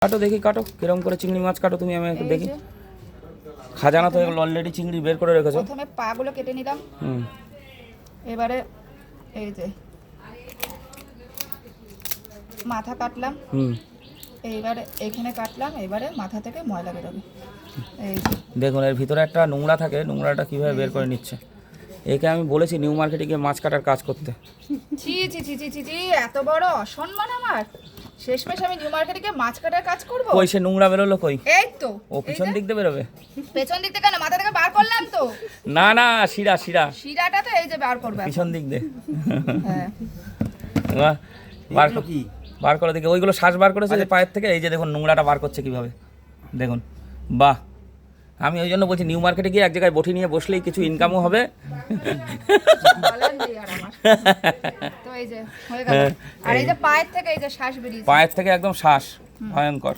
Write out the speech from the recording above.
কাটো দেখি, কাটো কিরকম করে চিংড়ি মাছ কাটো তুমি, আমি একটু দেখি। খাজানা তো এগুলো অলরেডি চিংড়ি বের করে রেখেছো। প্রথমে পাগুলো কেটে নিলাম, এবারে এই যে মাথা কাটলাম, এইবারে এইখানে কাটলাম, এবারে মাথা থেকে ময়লা বেরোবে। এই যে দেখুন এর ভিতরে একটা নোংরা থাকে, নোংরাটা কিভাবে বের করে নিচ্ছে। একে আমি বলেছি নিউ মার্কেটে গিয়ে মাছ কাটার কাজ করতে। ছি ছি ছি ছি ছি ছি, এত বড় অসম্মান আমার! শেষমেশ আমি নিউ মার্কেটে গিয়ে মাছ কাটার কাজ করব? কই সে নোংরা বেরোলো কই? এই তো ও পিছন দিক দিয়ে বেরোবে? পেছন দিক থেকে কেন, মাথা থেকে বার করলাম তো। না না, শিরা শিরা শিরাটা তো এই যে বার করবে পিছন দিক দিয়ে। হ্যাঁ বাহ, বার করে দেখে ওইগুলো শ্বাস বার করেছে যে পায়ের থেকে। এই যে দেখুন নোংরাটা বার করছে কিভাবে, দেখুন। বাহ, আমি ওই জন্য বলছি নিউ মার্কেটে গিয়ে এক জায়গায় বটি নিয়ে বসলেই কিছু ইনকামও হবে। বলেন নেই আর আমার। তো এই যে হয়ে গেল। আর এই যে পায়ের থেকে এই যে শ্বাস বেরিয়েছে, পায়ের থেকে একদম শ্বাস ভয়ঙ্কর।